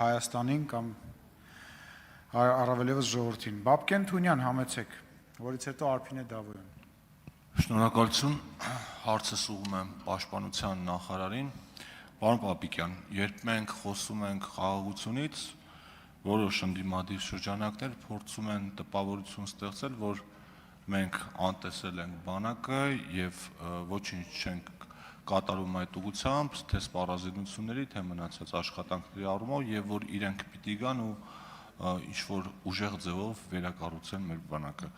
Հայաստանին կամ առավելևս ժողովրդին։ Բաբկեն Թունյան, համեցեք, որից հետո Արփինե Դավոյան։ Շնորհակալություն, հարցս ուղղում եմ Պաշտպանության նախարարին։ Պարոն Պապիկյան, երբ մենք խոսում ենք խաղաղությունից, որոշ ընդդիմադիր շրջանակներ փորձում են տպավորություն ստեղծել, որ մենք անտեսել ենք բանակը եւ ոչինչ չենք կատարում այդ ուղղությամբ, թե սպառազինությունների, թե մնացած աշխատանքների առումով եւ որ իրենք պիտի գան ու ինչ-որ ուժեղ ձևով վերակառուցեն մեր բանակը։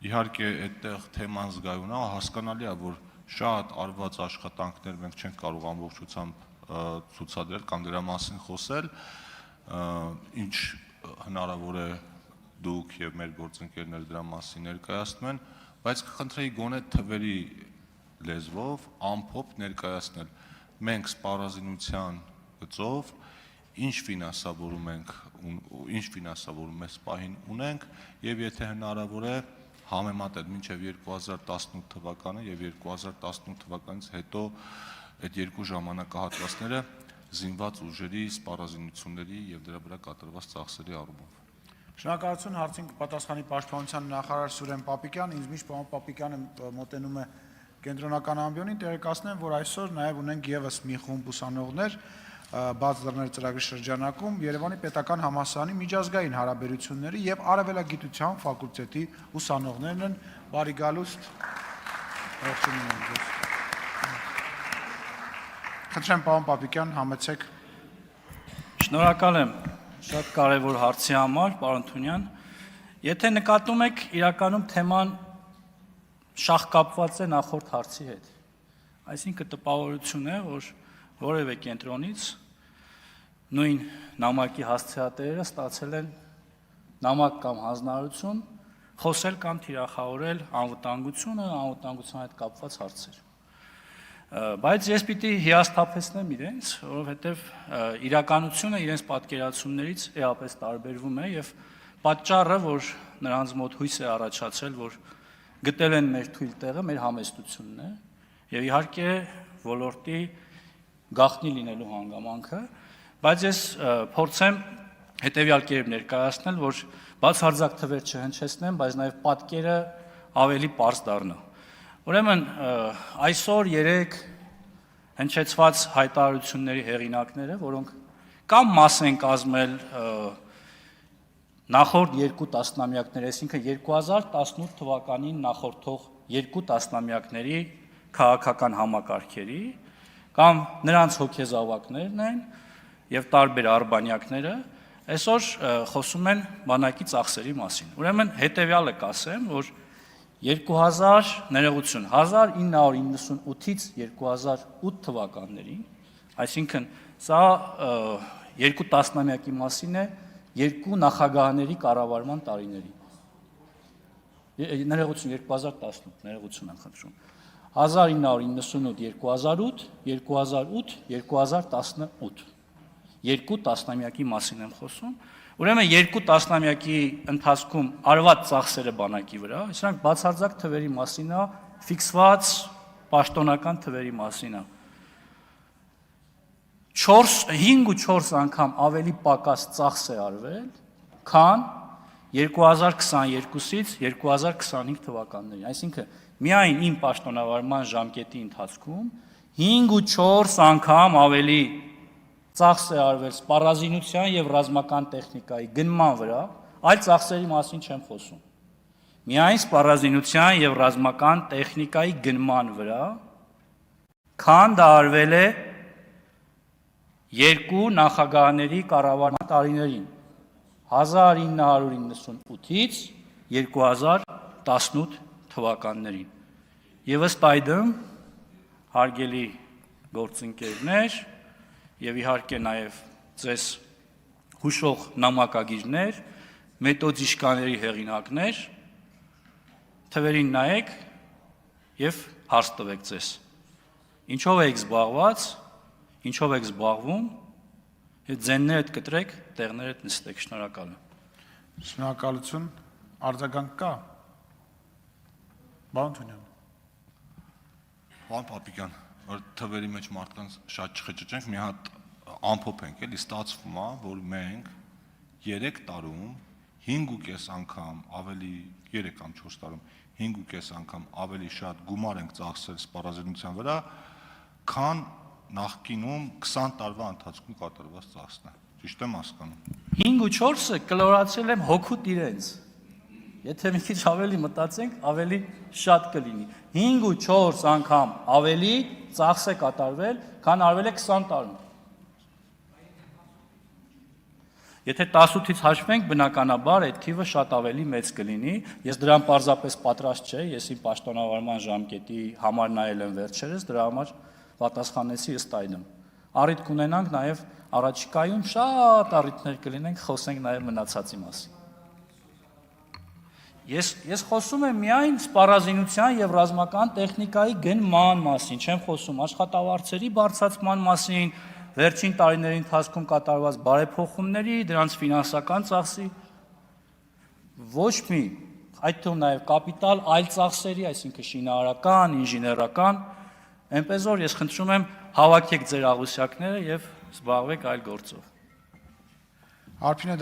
Իհարկե, այդտեղ թեման զգայուն է, հասկանալի է, որ շատ արված աշխատանքներ մենք չենք կարող ամբողջությամբ ցուցադրել կամ դրա մասին խոսել, ինչ հնարավոր է դուք եւ մեր գործընկերները դրա մասին ներկայացնում են, բայց կխնդրեի գոնե թվերի լեզվով ամփոփ ներկայացնել մենք սպառազինության գծով ինչ ֆինանսավորում այս պահին ունենք եւ եթե հնարավոր է համեմատել մինչեւ 2018 թվականը եւ 2018 թվականից հետո այդ երկու ժամանակահատվածները զինված ուժերի սպառազինությունների եւ դրա վրա կատարված ծախսերի առումով։ Շնորհակալություն, հարցին կպատասխանի Պաշտպանության նախարար Սուրեն Պապիկյան, ինձ միշտ պարոն Պապիկյանը մոտենում է Կենտրոնական ամբիոնին, տեղեկացնեմ, որ այսօր նաև ունենք եւս մի խումբ ուսանողներ բաց դռներ ծրագրի շրջանակում Երևանի Պետական համալսարանի միջազգային հարաբերությունների եւ արևելագիտության ֆակուլտետի ուսանողներն են։ Բարի գալուստ։ Խնդրեմ պարոն Պապիկյան, համեցեք։ Շնորհակալ եմ շատ կարևոր հարցի համար, պարոն Թունյան։ Եթե նկատում եք, իրականում թեման շահկապված է նախորդ հարցի հետ։ Այսինքն տպավորություն է, որ որևէ կենտրոնից նույն նամակի հասցեատերերը ստացել են նամակ կամ հանձնարարություն խոսել կամ թիրախավորել անվտանգությունը, անվտանգության հետ կապված հարցեր։ Բայց ես պիտի հիասթափեցնեմ իրենց, որովհետև իրականությունը իրենց պատկերացումներից էապես տարբերվում է եւ պատճառը, որ նրանց մոտ հույս է առաջացել, որ գտել են մեր թույլ տեղը, մեր համեստությունն է եւ իհարկե ոլորտի գաղտնի լինելու հանգամանքը, բայց ես փորձեմ հետեւյալ կերպ ներկայացնել, որ բացարձակ թվեր չհնչեցնեմ, բայց նաեւ պատկերը ավելի պարզ դառնա։ Ուրեմն այսօր 3 հնչեցված հայտարարությունների հեղինակները, որոնք կամ մաս են կազմել նախորդ 2 տասնամյակների, այսինքն 2018 թվականին նախորդող 2 տասնամյակների քաղաքական համակարգերի, կամ նրանց հոգեզավակներն են եւ տարբեր արբանյակները, այսօր խոսում են բանակի ծախսերի մասին։ Ուրեմն հետեւյալը կասեմ, որ 1998-ից 2008 թվականներին, այսինքն սա 2 տասնամյակի մասին է 2 նախագահների կառավարման տարիների։ Ներողություն 2018, ներողություն եմ խնդրում։ 1998-2008, 2008-2018 2 տասնամյակի մասին եմ խոսում։ Ուրեմն 2 տասնամյակի ընթացքում արված ծախսերը բանակի վրա, այսինքն բացարձակ թվերի մասին է, ֆիքսված պաշտոնական թվերի մասին է։ 5-4 անգամ ավելի պակաս ծախս է արվել, քան 2022-ից 2025 թվականներին։ Այսինքն միայն իմ պաշտոնավարման ժամկետի ընթացքում 5-4 անգամ ավելի ծախս է արվել սպառազինության եւ ռազմական տեխնիկայի գնման վրա, այլ ծախսերի մասին չեմ խոսում։ Միայն սպառազինության եւ ռազմական տեխնիկայի գնման վրա, քան դա արվել է 2 նախագահների կառավարման տարիներին 1998-ից 2018 թվականներին։ Եվ ըստ այդմ, հարգելի գործընկերներ, եւ իհարկե նաեւ ձեզ հուշող նամակագիրներ, մեթոդիշկաների հեղինակներ, թվերին նայեք եւ հարց տվեք ձեզ։ Ինչով եք զբաղված, ինչով եք զբաղվում, եւ ձեններդ կտրեք, տեղներդ նստեք, շնորհակալ եմ։ Շնորհակալություն, արձագանք կա։ Պարոն Թունյան։ Պարոն Պապիկյան, որ թվերի մեջ մարդկանց շատ չխճճենք, մի հատ ամփոփենք, էլի ստացվում է, որ մենք 3 տարում 5.5 անգամ ավելի 3 կամ 4 տարում 5.5 անգամ ավելի շատ գումար ենք ծախսել սպառազինության վրա, քան նախկինում 20 տարվա ընթացքում կատարված ծախսն է։ Ճիշտ եմ հասկանում։ 5 ու 4-ը կլորացրել եմ հոգուտ իրենց։ Եթե մի քիչ ավելի մտածենք, ավելի շատ կլինի։ 5 ու 4 անգամ ավելի ծախս է կատարվել, քան արվել է 20 տարում։ Եթե 18-ից հաշվենք, բնականաբար այդ թիվը շատ ավելի մեծ կլինի։ Ես դրան պարզապես պատրաստ չէի, ես իմ պաշտոնավարման ժամկետի համար նայել եմ վերջերս, դրա համար պատասխանեցի ըստ այդմ։ Առիթ կունենանք նաև առաջիկայում շատ առիթներ կլինենք, խոսենք նաև մնացածի մասին։ Ես խոսում եմ միայն սպառազինության եւ ռազմական տեխնիկայի գնման մասին, չեմ խոսում աշխատավարձերի բարձրացման մասին, վերջին տարիների ընթացքում կատարված բարեփոխումների, դրանց ֆինանսական ծախսի, ոչ մի, այդ թվում նաև կապիտալ, այլ ծախսերի, այսինքն շինարարական, ինժեներական, այնպես որ ես խնդրում եմ հավաքեք ձեր աղյուսակները եւ զբաղվեք այլ գործով։ Արփինե